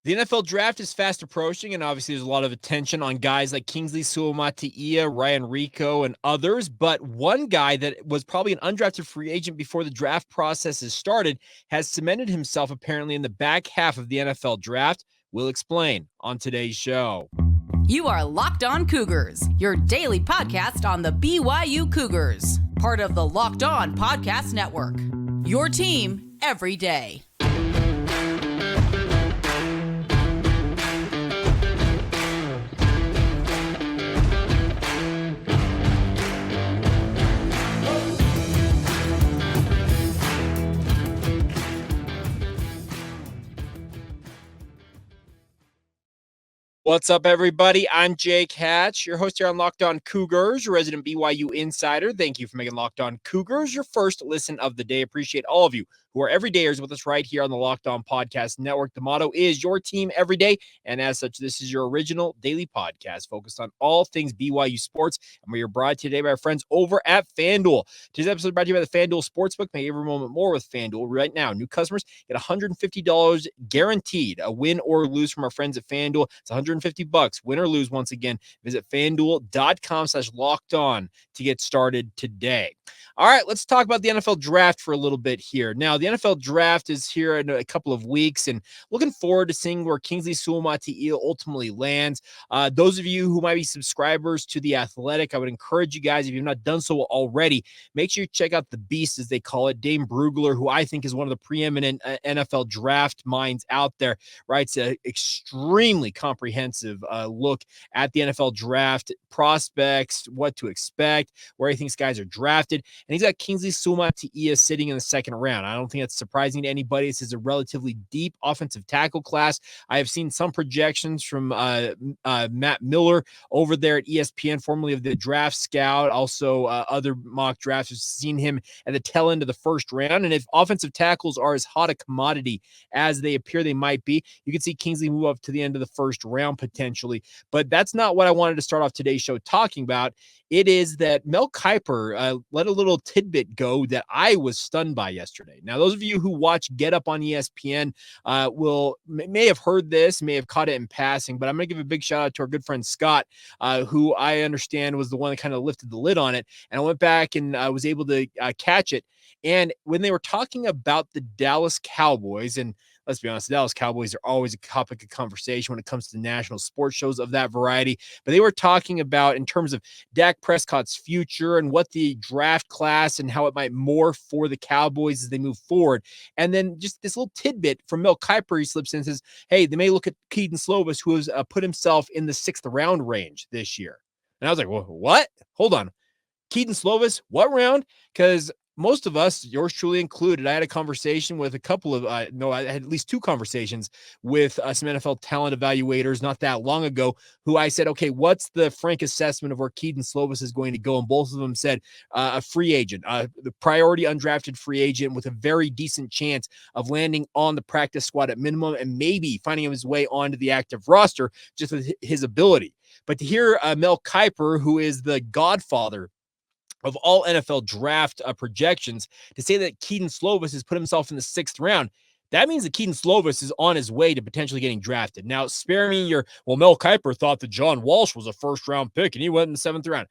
The NFL draft is fast approaching, and obviously there's a lot of attention on guys like Kingsley, Suamataia, Rehkow, and others. But one guy that was probably an undrafted free agent before the draft process has started has cemented himself apparently in the back half of the NFL draft. We'll explain on today's show. You are Locked On Cougars, your daily podcast on the BYU Cougars, part of the Locked On Podcast Network. Your team every day. What's up, everybody? I'm Jake Hatch, your host here on Locked On Cougars, your resident BYU insider. Thank you for making Locked On Cougars your first listen of the day. Appreciate all of you who are everydayers with us right here on the Locked On Podcast Network. The motto is your team every day, and as such, this is your original daily podcast focused on all things BYU sports, and we are brought to you today by our friends over at FanDuel. Today's episode is brought to you by the FanDuel Sportsbook. Make every moment more with FanDuel. Right now, new customers get $150 guaranteed, a win or lose from our friends at FanDuel. It's $150, win or lose. Once again, visit FanDuel.com/locked-on to get started today. All right, let's talk about the NFL draft for a little bit here. Now, the NFL draft is here in a couple of weeks, and looking forward to seeing where Kingsley Suamataia ultimately lands. Those of you who might be subscribers to The Athletic, I would encourage you guys, if you've not done so already, make sure you check out the Beast, as they call it, Dane Brugler, who I think is one of the preeminent NFL draft minds out there, writes an extremely comprehensive look at the NFL draft, prospects, what to expect, where he thinks guys are drafted. And he's got Kingsley Suamataia sitting in the second round. I don't think that's surprising to anybody. This is a relatively deep offensive tackle class. I have seen some projections from Matt Miller over there at ESPN, formerly of the Draft Scout. Also, other mock drafts have seen him at the tail end of the first round. And if offensive tackles are as hot a commodity as they appear they might be, you can see Kingsley move up to the end of the first round potentially. But that's not what I wanted to start off today's show talking about. It is that Mel Kiper let a little tidbit go that I was stunned by yesterday. Now, those of you who watch Get Up on ESPN may have heard this, may have caught it in passing, but I'm going to give a big shout out to our good friend Scott, who I understand was the one that kind of lifted the lid on it. And I went back and I was able to catch it. And when they were talking about the Dallas Cowboys, and let's be honest, the Dallas Cowboys are always a topic of conversation when it comes to national sports shows of that variety. But they were talking about, in terms of Dak Prescott's future and what the draft class and how it might morph for the Cowboys as they move forward. And then just this little tidbit from Mel Kiper, he slips in and says, hey, they may look at Kedon Slovis, who has put himself in the 6th round range this year. And I was like, well, what? Hold on. Kedon Slovis, what round? Because most of us, yours truly included, I had a conversation with a couple of, I had at least 2 conversations with some NFL talent evaluators not that long ago, who I said, okay, what's the frank assessment of where Kedon Slovis is going to go? And both of them said a free agent, the priority undrafted free agent with a very decent chance of landing on the practice squad at minimum and maybe finding his way onto the active roster just with his ability. But to hear Mel Kiper, who is the godfather of all NFL draft projections, to say that Kedon Slovis has put himself in the 6th round, that means that Kedon Slovis is on his way to potentially getting drafted. Now, spare me Mel Kiper thought that John Walsh was a first-round pick, and he went in the 7th round.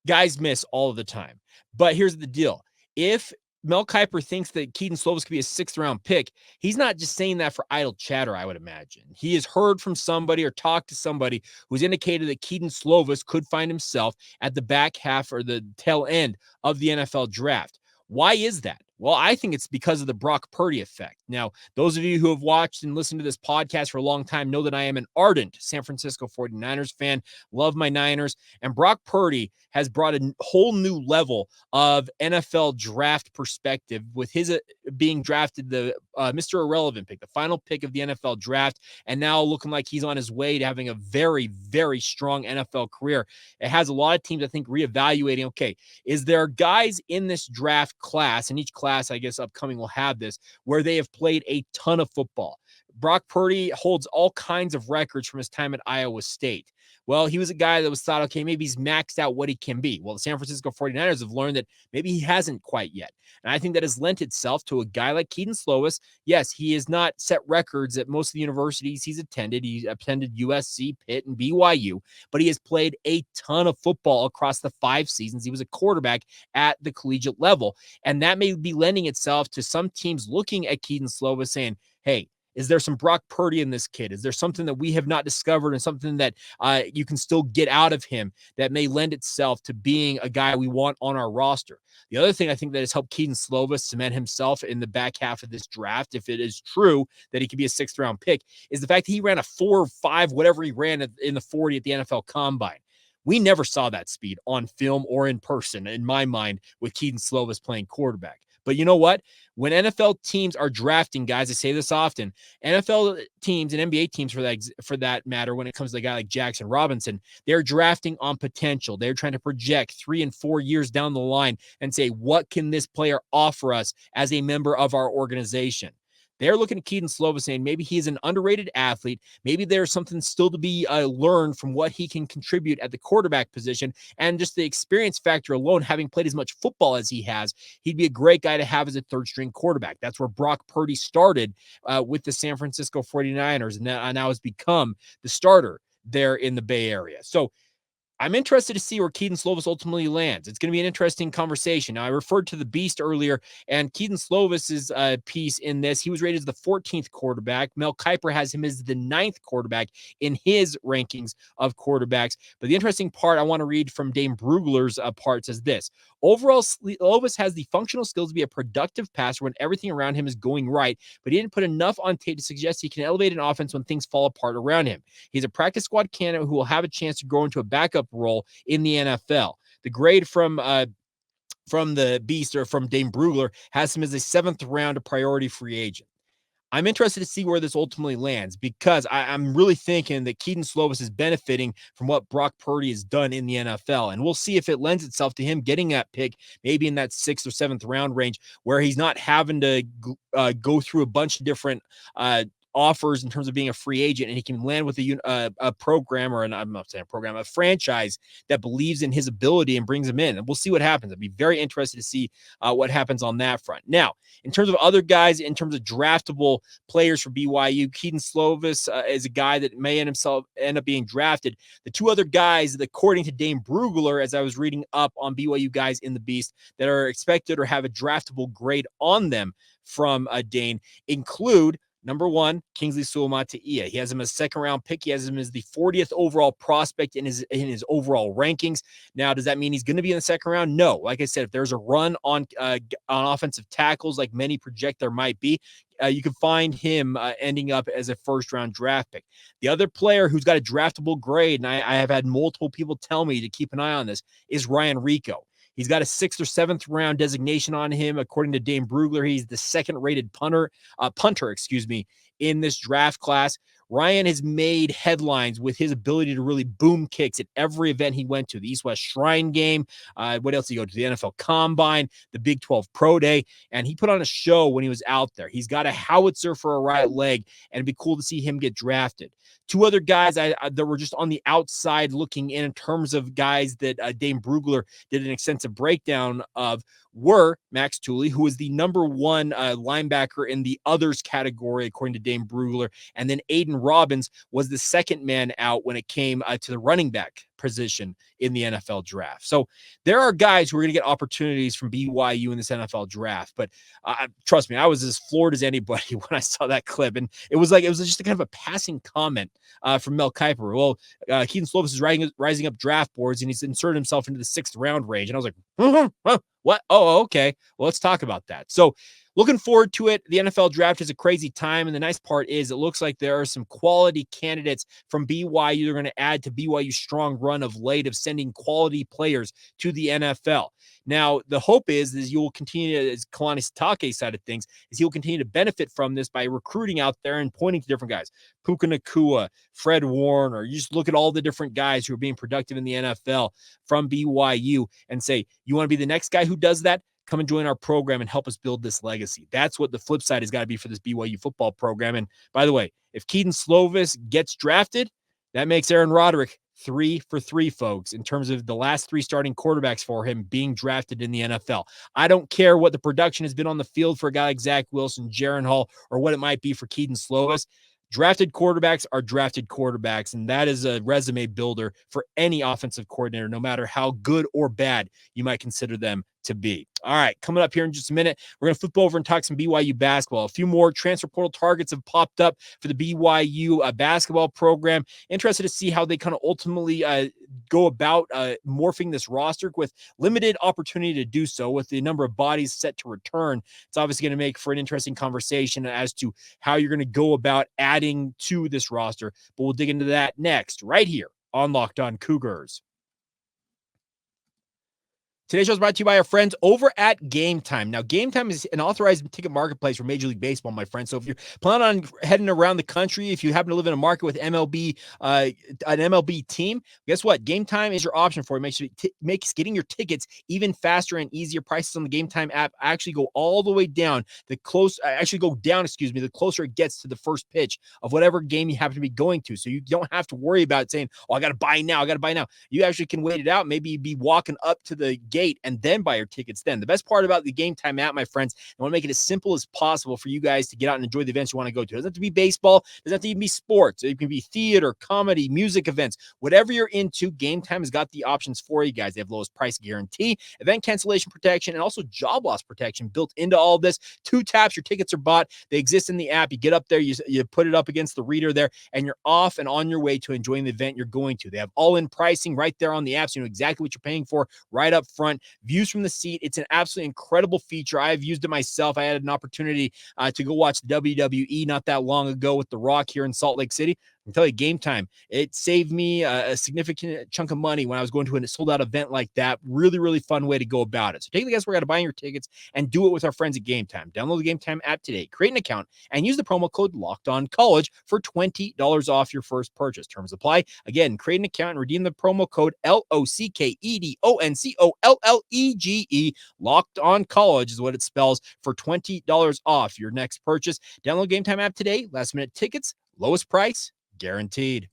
Guys miss all of the time. But here's the deal. If Mel Kiper thinks that Kedon Slovis could be a 6th-round pick, he's not just saying that for idle chatter, I would imagine. He has heard from somebody or talked to somebody who's indicated that Kedon Slovis could find himself at the back half or the tail end of the NFL draft. Why is that? Well, I think it's because of the Brock Purdy effect. Now, those of you who have watched and listened to this podcast for a long time know that I am an ardent San Francisco 49ers fan, love my Niners, and Brock Purdy has brought a whole new level of NFL draft perspective with his being drafted the Mr. Irrelevant pick, the final pick of the NFL draft, and now looking like he's on his way to having a very, very strong NFL career. It has a lot of teams, I think, reevaluating, okay, is there guys in this draft class, and each class, I guess, upcoming will have this, where they have played a ton of football. Brock Purdy holds all kinds of records from his time at Iowa State. Well, he was a guy that was thought, okay, maybe he's maxed out what he can be. Well, the San Francisco 49ers have learned that maybe he hasn't quite yet. And I think that has lent itself to a guy like Kedon Slovis. Yes, he has not set records at most of the universities he's attended. He attended USC, Pitt, and BYU, but he has played a ton of football across the 5 seasons. He was a quarterback at the collegiate level. And that may be lending itself to some teams looking at Kedon Slovis saying, hey, is there some Brock Purdy in this kid? Is there something that we have not discovered and something that you can still get out of him that may lend itself to being a guy we want on our roster? The other thing I think that has helped Kedon Slovis cement himself in the back half of this draft, if it is true that he could be a 6th-round pick, is the fact that he ran a 4.5, whatever he ran in the 40 at the NFL Combine. We never saw that speed on film or in person, in my mind, with Kedon Slovis playing quarterback. But you know what? When NFL teams are drafting guys, I say this often, NFL teams and NBA teams for that matter, when it comes to a guy like Jackson Robinson, they're drafting on potential. They're trying to project 3 and 4 years down the line and say, what can this player offer us as a member of our organization? They're looking at Kedon Slovis saying maybe he's an underrated athlete. Maybe there's something still to be learned from what he can contribute at the quarterback position. And just the experience factor alone, having played as much football as he has, he'd be a great guy to have as a 3rd-string quarterback. That's where Brock Purdy started with the San Francisco 49ers, and now has become the starter there in the Bay Area. So I'm interested to see where Kedon Slovis ultimately lands. It's going to be an interesting conversation. Now, I referred to the Beast earlier, and Kedon Slovis's piece in this, he was rated as the 14th quarterback. Mel Kiper has him as the 9th quarterback in his rankings of quarterbacks. But the interesting part I want to read from Dane Brugler's part says this: overall, Slovis has the functional skills to be a productive passer when everything around him is going right, but he didn't put enough on tape to suggest he can elevate an offense when things fall apart around him. He's a practice squad candidate who will have a chance to grow into a backup role in the NFL. The grade from the Beast, or from Dane Brugler, has him as a 7th-round priority free agent. I'm interested to see where this ultimately lands, because I'm really thinking that Kedon Slovis is benefiting from what Brock Purdy has done in the NFL. And we'll see if it lends itself to him getting that pick, maybe in that 6th or 7th round range, where he's not having to go through a bunch of different offers in terms of being a free agent, and he can land with a program, or I'm not saying a program, a franchise that believes in his ability and brings him in. And we'll see what happens. I'd be very interested to see what happens on that front. Now, in terms of other guys, in terms of draftable players for BYU, Kedon Slovis is a guy that may end up being drafted. The 2 other guys, according to Dane Brugler, as I was reading up on BYU guys in the Beast, that are expected or have a draftable grade on them from Dane, include number 1, Kingsley Suamataia. He has him as a 2nd-round pick. He has him as the 40th overall prospect in his overall rankings. Now, does that mean he's going to be in the 2nd round? No. Like I said, if there's a run on offensive tackles, like many project there might be, you can find him ending up as a 1st-round draft pick. The other player who's got a draftable grade, and I have had multiple people tell me to keep an eye on this, is Ryan Rehkow. He's got a 6th or 7th round designation on him. According to Dane Brugler, he's the 2nd-rated punter, in this draft class. Ryan has made headlines with his ability to really boom kicks at every event he went to. The East-West Shrine Game. What else did he go to? The NFL Combine, the Big 12 Pro Day, and he put on a show when he was out there. He's got a howitzer for a right leg, and it'd be cool to see him get drafted. 2 other guys that were just on the outside looking in terms of guys that Dane Brugler did an extensive breakdown of were Max Tooley, who was the number 1 linebacker in the others category, according to Dane Brugler, and then Aiden Robbins was the 2nd man out when it came to the running back position in the NFL draft. So there are guys who are going to get opportunities from BYU in this NFL draft. But trust me, I was as floored as anybody when I saw that clip. And it was just a kind of a passing comment from Mel Kiper. Well, Kedon Slovis is rising up draft boards, and he's inserted himself into the 6th round range. And I was like, what? Oh, okay. Well, let's talk about that. So looking forward to it. The NFL draft is a crazy time, and the nice part is it looks like there are some quality candidates from BYU they're going to add to BYU's strong run of late of sending quality players to the NFL. Now, the hope is you'll continue, as Kalani Sitake's side of things, is he'll continue to benefit from this by recruiting out there and pointing to different guys. Puka Nacua, Fred Warner. You just look at all the different guys who are being productive in the NFL from BYU and say, you want to be the next guy who does that? come and join our program and help us build this legacy. That's what the flip side has got to be for this BYU football program. And by the way, if Kedon Slovis gets drafted, that makes Aaron Roderick 3 for 3, folks, in terms of the last 3 starting quarterbacks for him being drafted in the NFL. I don't care what the production has been on the field for a guy like Zach Wilson, Jaron Hall, or what it might be for Kedon Slovis. Drafted quarterbacks are drafted quarterbacks, and that is a resume builder for any offensive coordinator, no matter how good or bad you might consider them to be. All right, coming up here in just a minute, we're going to flip over and talk some BYU basketball. A few more transfer portal targets have popped up for the BYU basketball program. Interested to see how they kind of ultimately go about morphing this roster with limited opportunity to do so, with the number of bodies set to return. It's obviously going to make for an interesting conversation as to how you're going to go about adding to this roster, but we'll dig into that next, right here on Locked On Cougars. Today's show is brought to you by our friends over at Game Time. Now, Game Time is an authorized ticket marketplace for Major League Baseball, my friend. So if you're planning on heading around the country, if you happen to live in a market with MLB, an MLB team, guess what? Game Time is your option for it. Makes getting your tickets even faster and easier. Prices on the Game Time app actually go all the way down. The closer it gets to the first pitch of whatever game you happen to be going to. So you don't have to worry about saying, "Oh, I got to buy now. You actually can wait it out. Maybe you'd be walking up to the gate and then buy your tickets then. The best part about the Game Time app, my friends, I want to make it as simple as possible for you guys to get out and enjoy the events you want to go to. It doesn't have to be baseball. It doesn't have to even be sports. It can be theater, comedy, music events. Whatever you're into, Game Time has got the options for you guys. They have lowest price guarantee, event cancellation protection, and also job loss protection built into all of this. 2 taps, your tickets are bought. They exist in the app. You get up there, you put it up against the reader there, and you're off and on your way to enjoying the event you're going to. They have all-in pricing right there on the app, so you know exactly what you're paying for right up front. Views from the seat. It's an absolutely incredible feature. I have used it myself. I had an opportunity to go watch WWE not that long ago with The Rock here in Salt Lake City. I can tell you, Game Time, it saved me a significant chunk of money when I was going to a sold-out event like that. Really, really fun way to go about it. So take the guesswork out of buying your tickets and do it with our friends at Game Time. Download the Game Time app today, create an account, and use the promo code LOCKEDONCollege for $20 off your first purchase. Terms apply. Again, create an account and redeem the promo code LOCKEDONCOLLEGE. Locked On College is what it spells, for $20 off your next purchase. Download Game Time app today. Last minute tickets, lowest price guaranteed.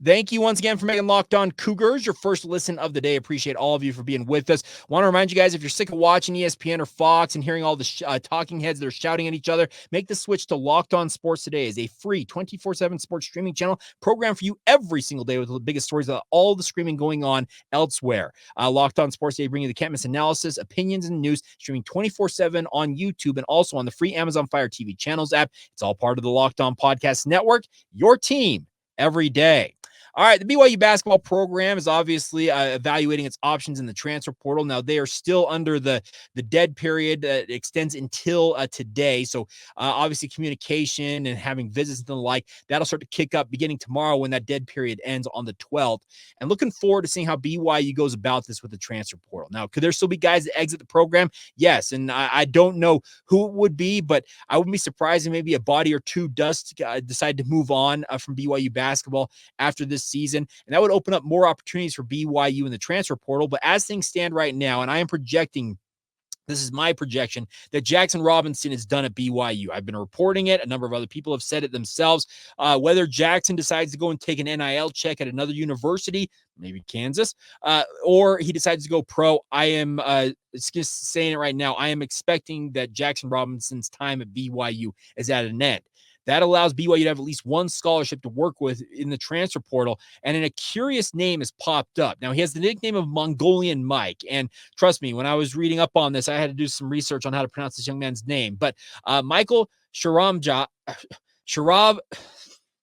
Thank you once again for making Locked On Cougars your first listen of the day. Appreciate all of you for being with us. Want to remind you guys, if you're sick of watching ESPN or Fox and hearing all the talking heads that are shouting at each other, make the switch to Locked On Sports Today. Is a free 24/7 sports streaming channel program for you every single day with the biggest stories of all the screaming going on elsewhere. Locked On Sports Today bringing you the can't miss analysis, opinions, and news, streaming 24/7 on YouTube and also on the free Amazon Fire TV channels app. It's all part of the Locked On Podcast Network, your team every day. All right, the BYU basketball program is obviously evaluating its options in the transfer portal. Now, they are still under the dead period that extends until today. So, obviously, communication and having visits and the like, that'll start to kick up beginning tomorrow when that dead period ends on the 12th. And looking forward to seeing how BYU goes about this with the transfer portal. Now, could there still be guys that exit the program? Yes, and I don't know who it would be, but I wouldn't be surprised if maybe a body or two does decide to move on from BYU basketball after this season, and that would open up more opportunities for BYU in the transfer portal. But as things stand right now, and I am projecting, this is my projection, that Jackson Robinson is done at BYU. I've been reporting it. A number of other people have said it themselves. Whether Jackson decides to go and take an NIL check at another university, maybe Kansas, or he decides to go pro, I am just saying it right now, I am expecting that Jackson Robinson's time at BYU is at an end. That allows BYU to have at least one scholarship to work with in the transfer portal. And then a curious name has popped up. Now, he has the nickname of Mongolian Mike. And trust me, when I was reading up on this, I had to do some research on how to pronounce this young man's name. But Michael Sharavjamts,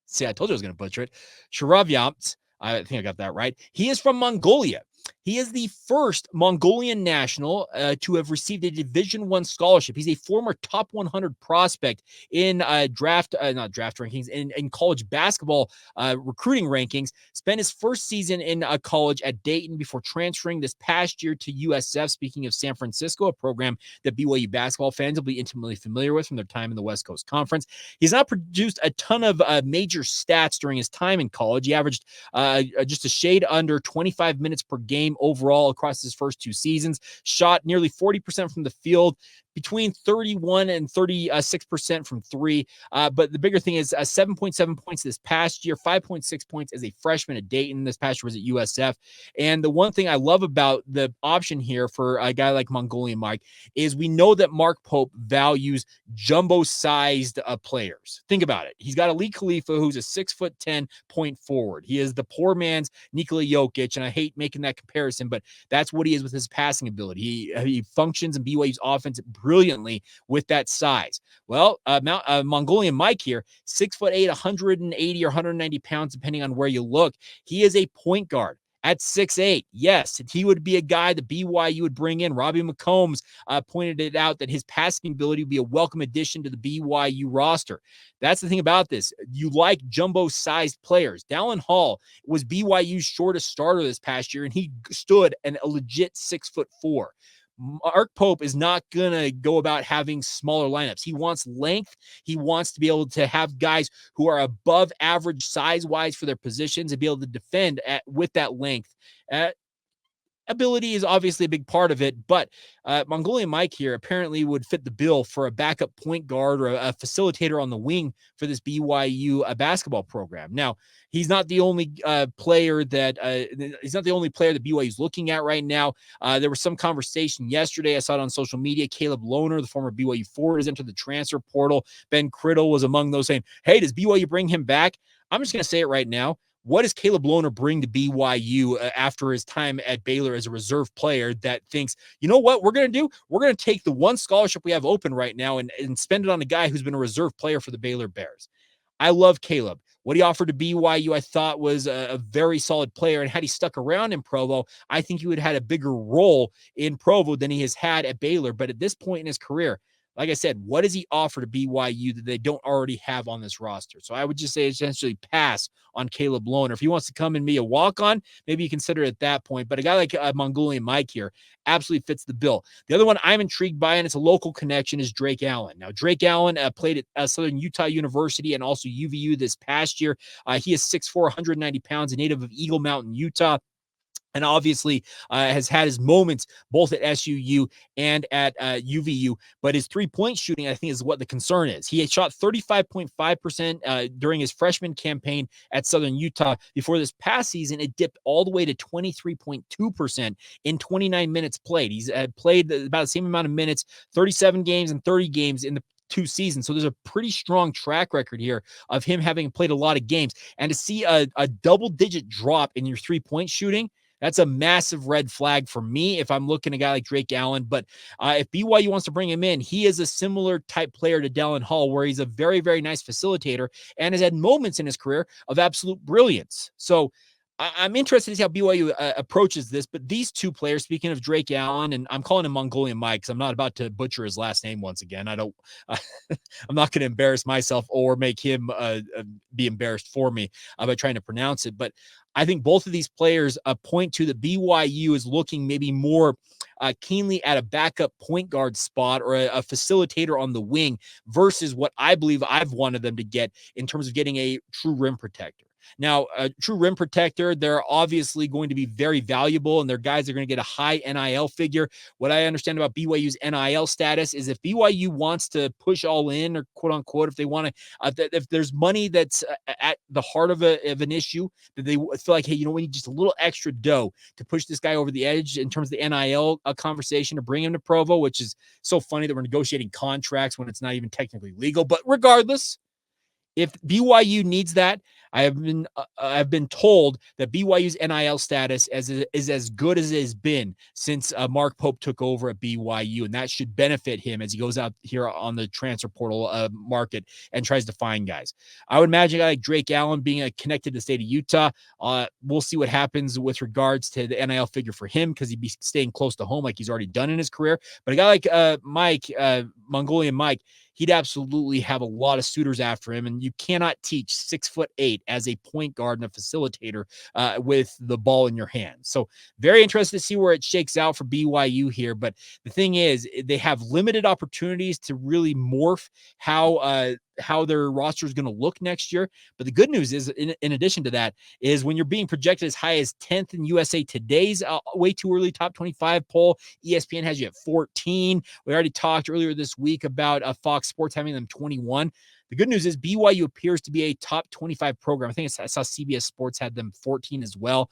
see, I told you I was going to butcher it. Sharavjamts, I think I got that right. He is from Mongolia. He is the first Mongolian national to have received a Division I scholarship. He's a former top 100 prospect in not draft rankings, in college basketball recruiting rankings. Spent his first season in college at Dayton before transferring this past year to USF. Speaking of San Francisco, a program that BYU basketball fans will be intimately familiar with from their time in the West Coast Conference. He's not produced a ton of major stats during his time in college. He averaged just a shade under 25 minutes per game overall across his first 2 seasons. Shot nearly 40% from the field, between 31 and 36% from three. But the bigger thing is 7.7 points this past year, 5.6 points as a freshman at Dayton. This past year was at USF. And the one thing I love about the option here for a guy like Mongolian Mike is we know that Mark Pope values jumbo-sized players. Think about it. He's got Ali Khalifa, who's a 6'10" point forward. He is the poor man's Nikola Jokic, and I hate making that comparison, but that's what he is with his passing ability. He functions in BYU's offense brilliantly with that size. Well, Mongolian Mike here, 6'8", 180 or 190 pounds, depending on where you look. He is a point guard at 6'8". Yes, he would be a guy that BYU would bring in. Robbie McCombs pointed it out that his passing ability would be a welcome addition to the BYU roster. That's the thing about this. You like jumbo-sized players. Dallin Hall was BYU's shortest starter this past year, and he stood a legit 6'4". Mark Pope is not going to go about having smaller lineups. He wants length. He wants to be able to have guys who are above average size-wise for their positions and be able to defend with that length. Ability is obviously a big part of it, but Mongolian Mike here apparently would fit the bill for a backup point guard or a facilitator on the wing for this BYU basketball program. Now, he's not the only player that BYU is looking at right now. There was some conversation yesterday. I saw it on social media. Caleb Lohner, the former BYU forward, has entered the transfer portal. Ben Criddle was among those saying, "Hey, does BYU bring him back?" I'm just going to say it right now. What does Caleb Lohner bring to BYU after his time at Baylor as a reserve player that thinks, you know what we're going to do? We're going to take the one scholarship we have open right now and spend it on a guy who's been a reserve player for the Baylor Bears. I love Caleb. What he offered to BYU, I thought was a very solid player. And had he stuck around in Provo, I think he would have had a bigger role in Provo than he has had at Baylor. But at this point in his career, like I said, what does he offer to BYU that they don't already have on this roster? So I would just say essentially pass on Caleb Lohner. If he wants to come and be a walk-on, maybe you consider it at that point. But a guy like Mongolian Mike here absolutely fits the bill. The other one I'm intrigued by, and it's a local connection, is Drake Allen. Now, Drake Allen played at Southern Utah University and also UVU this past year. He is 6'4", 190 pounds, a native of Eagle Mountain, Utah. And obviously has had his moments both at SUU and at UVU. But his three-point shooting, I think, is what the concern is. He had shot 35.5% during his freshman campaign at Southern Utah. Before this past season, it dipped all the way to 23.2% in 29 minutes played. He's played about the same amount of minutes, 37 games and 30 games in the 2 seasons. So there's a pretty strong track record here of him having played a lot of games. And to see a double-digit drop in your three-point shooting, that's a massive red flag for me if I'm looking at a guy like Drake Allen. But if BYU wants to bring him in, he is a similar type player to Dallin Hall, where he's a very, very nice facilitator and has had moments in his career of absolute brilliance. So I'm interested to see how BYU approaches this. But these two players, speaking of Drake Allen, and I'm calling him Mongolian Mike because I'm not about to butcher his last name once again. I'm not going to embarrass myself or make him be embarrassed for me by trying to pronounce it. But I think both of these players point to that BYU is looking maybe more keenly at a backup point guard spot or a facilitator on the wing versus what I believe I've wanted them to get in terms of getting a true rim protector. Now, a true rim protector, they're obviously going to be very valuable, and their guys are going to get a high NIL figure. What I understand about BYU's NIL status is if BYU wants to push all in, or quote unquote, if they want to, if there's money that's at the heart of an issue, that they feel like, hey, we need just a little extra dough to push this guy over the edge in terms of the NIL conversation to bring him to Provo, which is so funny that we're negotiating contracts when it's not even technically legal. But regardless, if BYU needs that, I've been told that BYU's NIL status is as good as it has been since Mark Pope took over at BYU, and that should benefit him as he goes out here on the transfer portal market and tries to find guys. I would imagine a guy like Drake Allen being connected to the state of Utah. We'll see what happens with regards to the NIL figure for him because he'd be staying close to home like he's already done in his career. But a guy like Mongolian Mike, he'd absolutely have a lot of suitors after him, and you cannot teach 6'8" as a point guard and a facilitator with the ball in your hands. So very interested to see where it shakes out for BYU here. But the thing is, they have limited opportunities to really morph how how their roster is going to look next year. But the good news is, in addition to that, is when you're being projected as high as 10th in USA Today's way too early top 25 poll, ESPN has you at 14. We already talked earlier this week about Fox Sports having them 21. The good news is BYU appears to be a top 25 program. I think I saw CBS Sports had them 14 as well.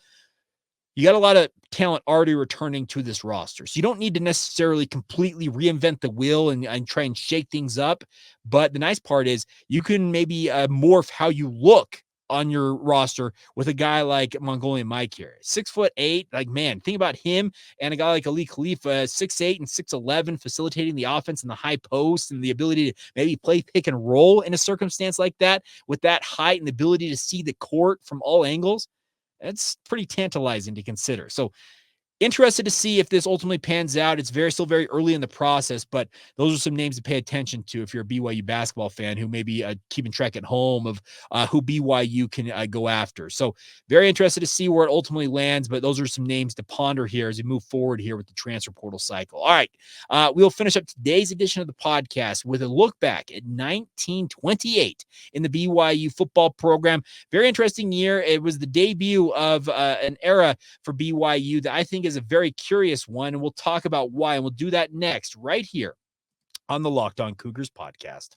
You got a lot of talent already returning to this roster. So you don't need to necessarily completely reinvent the wheel and try and shake things up. But the nice part is you can maybe morph how you look on your roster with a guy like Mongolian Mike here. 6'8", like, man, think about him and a guy like Ali Khalifa, 6'8" and 6'11", facilitating the offense in the high post and the ability to maybe play pick and roll in a circumstance like that with that height and the ability to see the court from all angles. That's pretty tantalizing to consider. So interested to see if this ultimately pans out. It's still very early in the process, but those are some names to pay attention to if you're a BYU basketball fan who may be keeping track at home of who BYU can go after. So very interested to see where it ultimately lands, but those are some names to ponder here as we move forward here with the transfer portal cycle. All right, we'll finish up today's edition of the podcast with a look back at 1928 in the BYU football program. Very interesting year. It was the debut of an era for BYU that I think is a very curious one, and we'll talk about why, and we'll do that next right here on the Locked On Cougars podcast.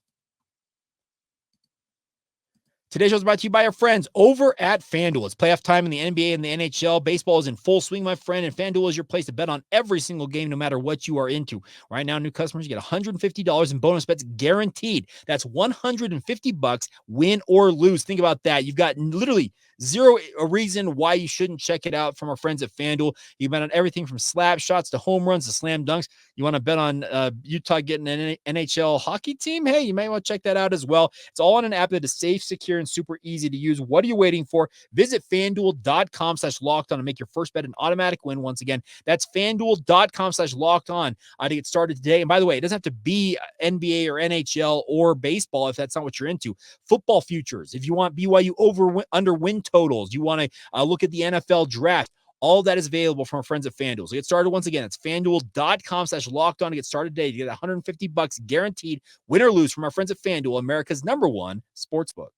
Today's show is brought to you by our friends over at FanDuel. It's playoff time in the NBA and the NHL. Baseball is in full swing, my friend, and FanDuel is your place to bet on every single game, no matter what you are into. Right now, new customers get $150 in bonus bets guaranteed. That's $150, win or lose. Think about that. You've got literally zero reason why you shouldn't check it out from our friends at FanDuel. You bet on everything from slap shots to home runs to slam dunks. You want to bet on Utah getting an NHL hockey team? Hey, you might want to check that out as well. It's all on an app that is safe, secure, and super easy to use. What are you waiting for? Visit FanDuel.com/lockedon and make your first bet an automatic win. Once again, that's FanDuel.com/lockedon to get started today. And by the way, it doesn't have to be NBA or NHL or baseball if that's not what you're into. Football futures, if you want BYU under win totals, you want to look at the NFL draft. All that is available from our friends at FanDuel. So get started once again. It's FanDuel.com/lockedon to get started today. You get $150 guaranteed, win or lose, from our friends at FanDuel, America's #1 sportsbook.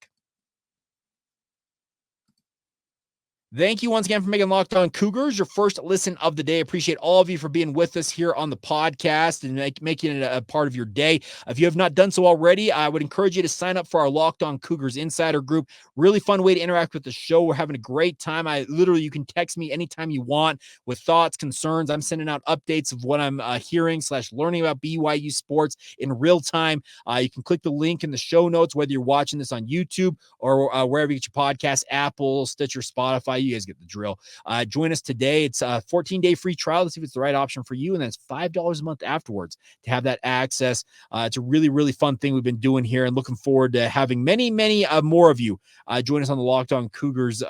Thank you once again for making Locked On Cougars your first listen of the day. Appreciate all of you for being with us here on the podcast and making it a part of your day. If you have not done so already, I would encourage you to sign up for our Locked On Cougars Insider Group. Really fun way to interact with the show. We're having a great time. You can text me anytime you want with thoughts, concerns. I'm sending out updates of what I'm hearing/learning about BYU sports in real time. You can click the link in the show notes, whether you're watching this on YouTube or wherever you get your podcast, Apple, Stitcher, Spotify. You guys get the drill. Join us today. It's a 14-day free trial to see if it's the right option for you. And then it's $5 a month afterwards to have that access. It's a really, really fun thing we've been doing here, and looking forward to having many, many more of you join us on the Locked On Cougars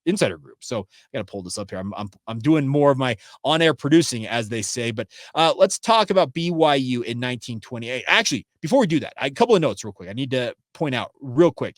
Insider Group. So I got to pull this up here. I'm doing more of my on-air producing, as they say. But let's talk about BYU in 1928. Actually, before we do that, a couple of notes real quick. I need to point out real quick.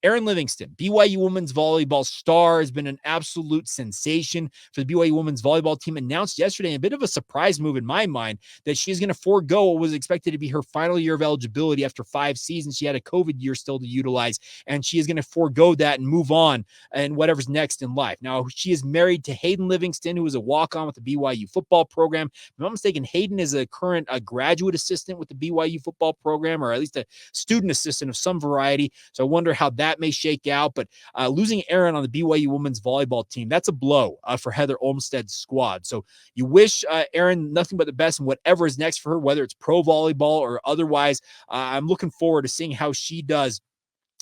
Erin Livingston, BYU women's volleyball star, has been an absolute sensation for the BYU women's volleyball team. Announced yesterday, a bit of a surprise move in my mind, that she's going to forego what was expected to be her final year of eligibility after 5 seasons. She had a COVID year still to utilize, and she is going to forego that and move on and whatever's next in life. Now, she is married to Hayden Livingston, who is a walk-on with the BYU football program. If I'm not mistaken, Hayden is a current graduate assistant with the BYU football program, or at least a student assistant of some variety. So I wonder how that may shake out. But losing Erin on the BYU women's volleyball team, that's a blow for Heather Olmstead's squad. So you wish Erin nothing but the best in whatever is next for her, whether it's pro volleyball or otherwise. I'm looking forward to seeing how she does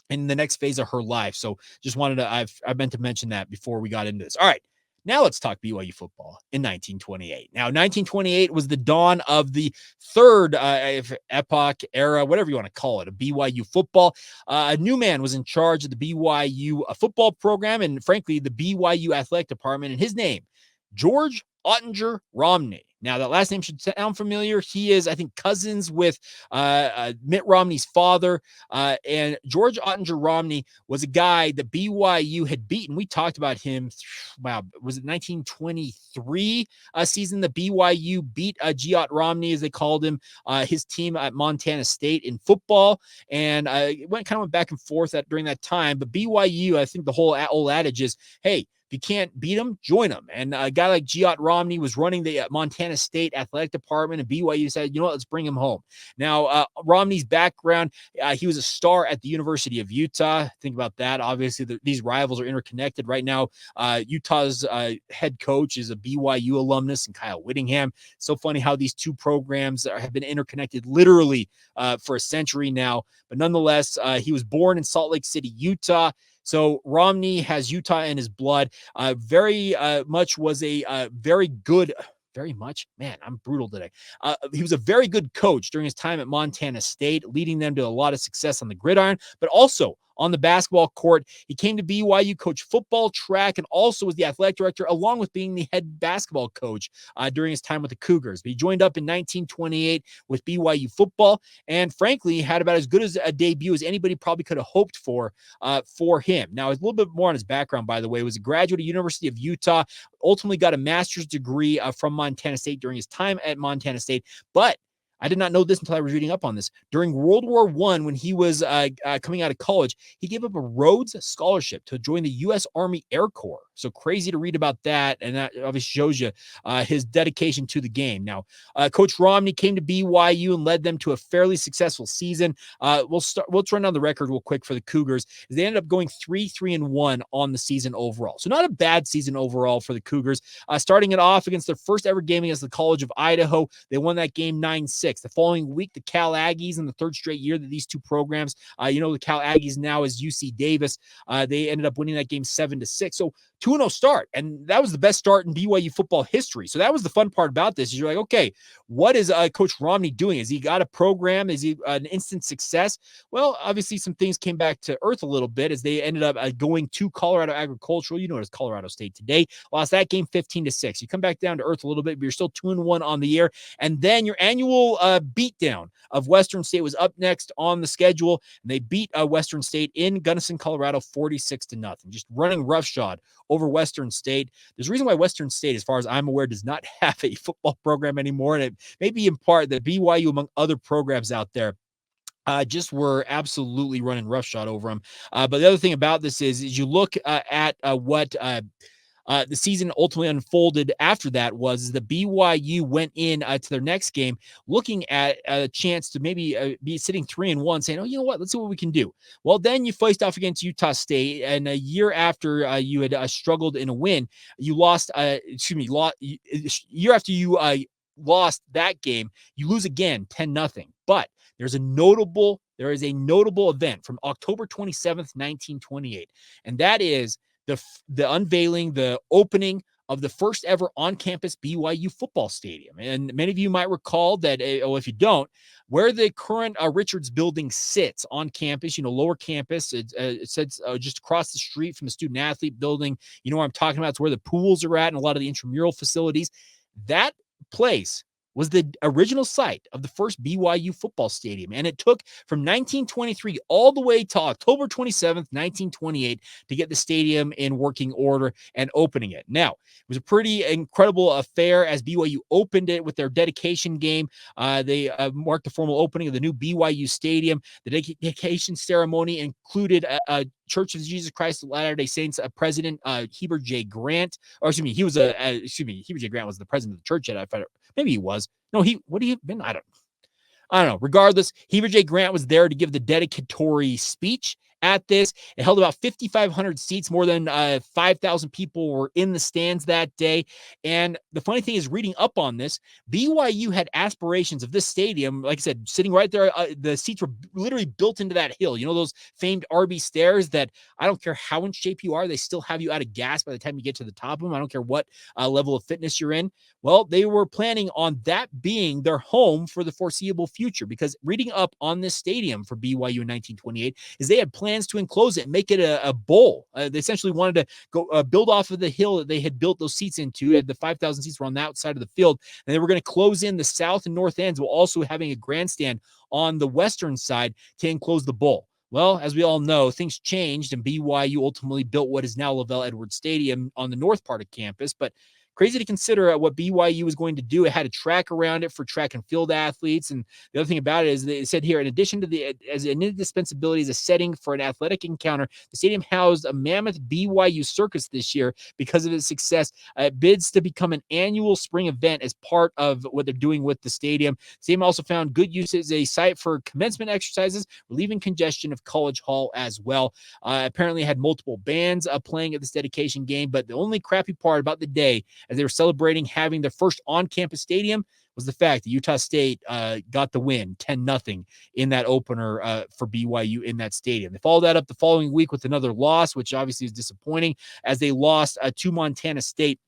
in the next phase of her life. So just wanted to, I meant to mention that before we got into this. All right. Now let's talk BYU football in 1928. Now, 1928 was the dawn of the third epoch, era, whatever you want to call it, of BYU football. A new man was in charge of the BYU football program and, frankly, the BYU athletic department, and his name, George Ottinger Romney. Now, that last name should sound familiar. He is, I think, cousins with Mitt Romney's father. And George Ottinger Romney was a guy that BYU had beaten. We talked about him. Wow, was it 1923 season that BYU beat Geot Romney, as they called him, his team at Montana State in football. And it went back and forth during that time. But BYU, I think the whole old adage is, hey, if you can't beat them, join them. And a guy like Geot Romney was running the Montana State athletic department, and BYU said, you know what, let's bring him home. Now, Romney's background, he was a star at the University of Utah. Think about that. Obviously, these rivals are interconnected right now. Utah's head coach is a BYU alumnus, and Kyle Whittingham. So funny how these two programs have been interconnected literally for a century now. But nonetheless, he was born in Salt Lake City, Utah. So Romney has Utah in his blood. Very much was a very good, very much, man, I'm brutal today. He was a very good coach during his time at Montana State, leading them to a lot of success on the gridiron, but also on the basketball court. He came to BYU, coach football, track, and also was the athletic director, along with being the head basketball coach during his time with the Cougars. But he joined up in 1928 with BYU football, and frankly, had about as good as a debut as anybody probably could have hoped for him. Now, a little bit more on his background, by the way. He was a graduate of University of Utah, ultimately got a master's degree from Montana State during his time at Montana State, but I did not know this until I was reading up on this. During World War I, when he was coming out of college, he gave up a Rhodes Scholarship to join the U.S. Army Air Corps. So crazy to read about that, and that obviously shows you his dedication to the game. Now, Coach Romney came to BYU and led them to a fairly successful season. We'll run down the record real quick for the Cougars. They ended up going 3-1 on the season overall. So not a bad season overall for the Cougars. Starting it off against their first ever game against the College of Idaho, they won that game 9-6. The following week, the Cal Aggies, in the third straight year that these two programs, the Cal Aggies now is UC Davis. They ended up winning that game 7-6. So 2-0 start, and that was the best start in BYU football history. So that was the fun part about this, is you're like, okay, what is Coach Romney doing? Has he got a program? Is he an instant success? Well, obviously some things came back to earth a little bit as they ended up going to Colorado Agricultural. You know, it's Colorado State today. Lost that game 15-6. You come back down to earth a little bit, but you're still 2-1 on the year. And then your annual beatdown of Western State was up next on the schedule, and they beat Western State in Gunnison, Colorado, 46-0. Just running roughshod over Western State. There's a reason why Western State, as far as I'm aware, does not have a football program anymore, and it may be in part that BYU, among other programs out there, just were absolutely running roughshod over them. But the other thing about this is you look at what the season ultimately unfolded after that was the BYU went in to their next game looking at a chance to maybe be sitting 3-1, saying, oh, you know what, let's see what we can do. Well, then you faced off against Utah State, and a year after you had struggled in a win, you lost, year after you lost that game, you lose again 10-0. But there is a notable event from October 27th, 1928, and that is the unveiling, the opening of the first ever on-campus BYU football stadium. And many of you might recall that, if you don't, where the current Richards building sits on campus, lower campus, it sits just across the street from the student-athlete building. You know what I'm talking about? It's where the pools are at and a lot of the intramural facilities. That place was the original site of the first BYU football stadium. And it took from 1923 all the way to October 27th, 1928 to get the stadium in working order and opening it. Now, it was a pretty incredible affair as BYU opened it with their dedication game. They marked the formal opening of the new BYU stadium. The dedication ceremony included Church of Jesus Christ of Latter-day Saints President Heber J. Grant. Heber J. Grant was the president of the church yet. Maybe he was. No, would he have been? I don't know. Regardless, Heber J. Grant was there to give the dedicatory speech at this. It held about 5,500 seats. More than 5,000 people were in the stands that day. And the funny thing is, reading up on this, BYU had aspirations of this stadium, like I said, sitting right there. The seats were literally built into that hill. Those famed RB stairs that I don't care how in shape you are, they still have you out of gas by the time you get to the top of them. I don't care what level of fitness you're in. Well, they were planning on that being their home for the foreseeable future, because reading up on this stadium for BYU in 1928 is they had planned plans to enclose it and make it a bowl. They essentially wanted to go build off of the hill that they had built those seats into. The 5,000 seats were on that side of the field, and they were going to close in the south and north ends while also having a grandstand on the western side to enclose the bowl. Well, as we all know, things changed, and BYU ultimately built what is now Lavelle Edwards Stadium on the north part of campus. But crazy to consider what BYU was going to do. It had a track around it for track and field athletes. And the other thing about it is they said here, in addition to as an indispensability as a setting for an athletic encounter, the stadium housed a mammoth BYU circus this year because of its success. It bids to become an annual spring event as part of what they're doing with the stadium. The stadium also found good use as a site for commencement exercises, relieving congestion of College Hall as well. Apparently had multiple bands playing at this dedication game, but the only crappy part about the day as they were celebrating having their first on-campus stadium was the fact that Utah State got the win 10-0 in that opener for BYU in that stadium. They followed that up the following week with another loss, which obviously is disappointing, as they lost to Montana State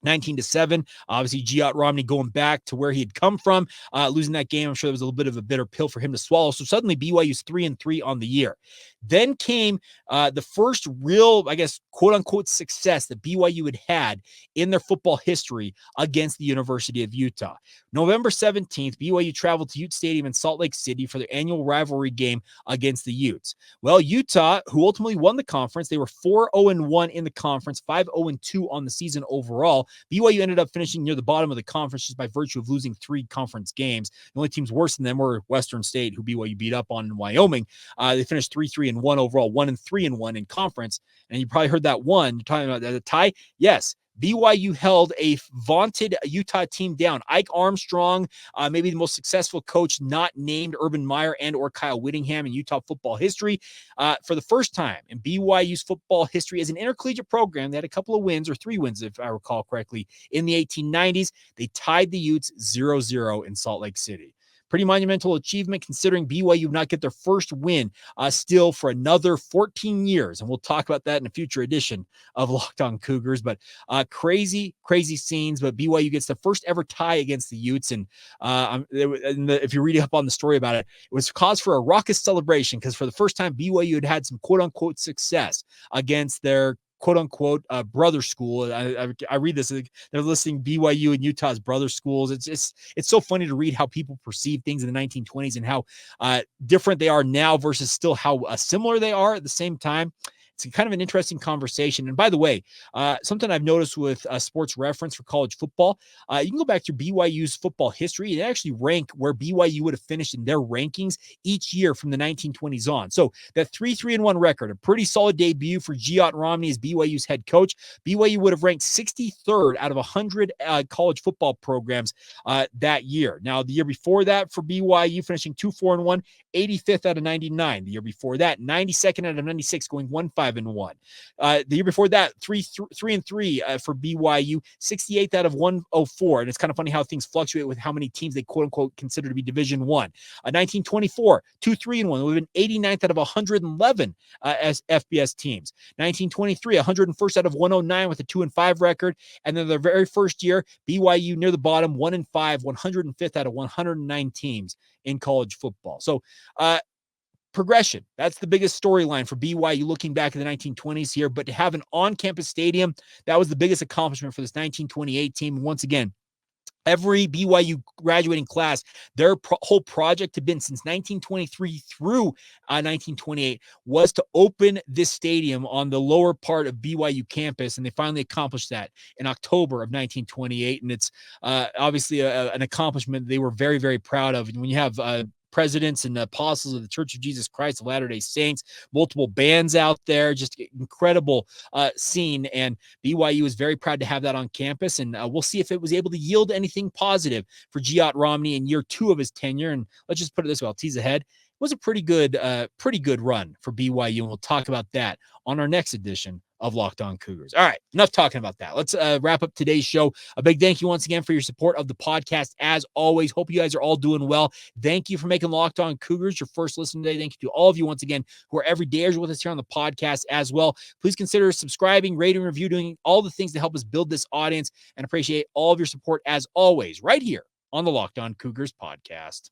19-7. Obviously, George Romney going back to where he had come from, losing that game. I'm sure there was a little bit of a bitter pill for him to swallow. So suddenly BYU's 3-3 on the year. Then came the first real, I guess, quote unquote success that BYU had in their football history against the University of Utah. November 17th, BYU traveled to Ute Stadium in Salt Lake City for their annual rivalry game against the Utes. Well, Utah, who ultimately won the conference, they were 4-0-1 in the conference, 5-0-2 on the season overall. BYU ended up finishing near the bottom of the conference just by virtue of losing 3 conference games. The only teams worse than them were Western State, who BYU beat up on in Wyoming. They finished 3-3-1 overall, 1-3-1 in conference. And you probably heard that one. You're talking about the tie? Yes. BYU held a vaunted Utah team down. Ike Armstrong, maybe the most successful coach not named Urban Meyer and or Kyle Whittingham in Utah football history. For the first time in BYU's football history as an intercollegiate program, they had a couple of wins, or 3 wins if I recall correctly, in the 1890s. They tied the Utes 0-0 in Salt Lake City. Pretty monumental achievement considering BYU would not get their first win still for another 14 years. And we'll talk about that in a future edition of Locked On Cougars. But crazy scenes. But BYU gets the first ever tie against the Utes. And if you're reading up on the story about it, it was cause for a raucous celebration because for the first time, BYU had some quote unquote success against their quote unquote brother school. I read this, they're listing BYU and Utah's brother schools. It's so funny to read how people perceive things in the 1920s and how different they are now versus still how similar they are at the same time. It's kind of an interesting conversation. And by the way, something I've noticed with Sports Reference for college football, you can go back to BYU's football history and actually rank where BYU would have finished in their rankings each year from the 1920s on. So that 3-3-1 record, a pretty solid debut for George Romney as BYU's head coach. BYU would have ranked 63rd out of 100 college football programs that year. Now, the year before that for BYU, finishing 2-4-1, 85th out of 99. The year before that, 92nd out of 96, going 1-5-1. The year before that, 3-3 for BYU, 68th out of 104. And it's kind of funny how things fluctuate with how many teams they quote unquote consider to be Division One. 1924, 2-3-1. They would have been 89th out of 111 as FBS teams. 1923, 101st out of 109 with a 2-5 record. And then their very first year, BYU near the bottom, 1-5, 105th out of 109 teams in college football. So, progression. That's the biggest storyline for BYU looking back at the 1920s here. But to have an on-campus stadium, that was the biggest accomplishment for this 1928 team. And once again, every BYU graduating class, their whole project had been since 1923 through 1928 was to open this stadium on the lower part of BYU campus, and they finally accomplished that in October of 1928. And it's obviously an accomplishment they were very, very proud of. And when you have presidents and apostles of the Church of Jesus Christ of Latter-day Saints, multiple bands out there, just incredible scene. And BYU is very proud to have that on campus. And we'll see if it was able to yield anything positive for George Romney in year 2 of his tenure. And let's just put it this way, I'll tease ahead. It was a pretty good run for BYU. And we'll talk about that on our next edition of Locked On Cougars. All right, enough talking about that. Let's wrap up today's show. A big thank you once again for your support of the podcast. As always, hope you guys are all doing well. Thank you for making Locked On Cougars your first listen today. Thank you to all of you once again who are every day with us here on the podcast as well. Please consider subscribing, rating, review, doing all the things to help us build this audience, and appreciate all of your support as always right here on the Locked On Cougars podcast.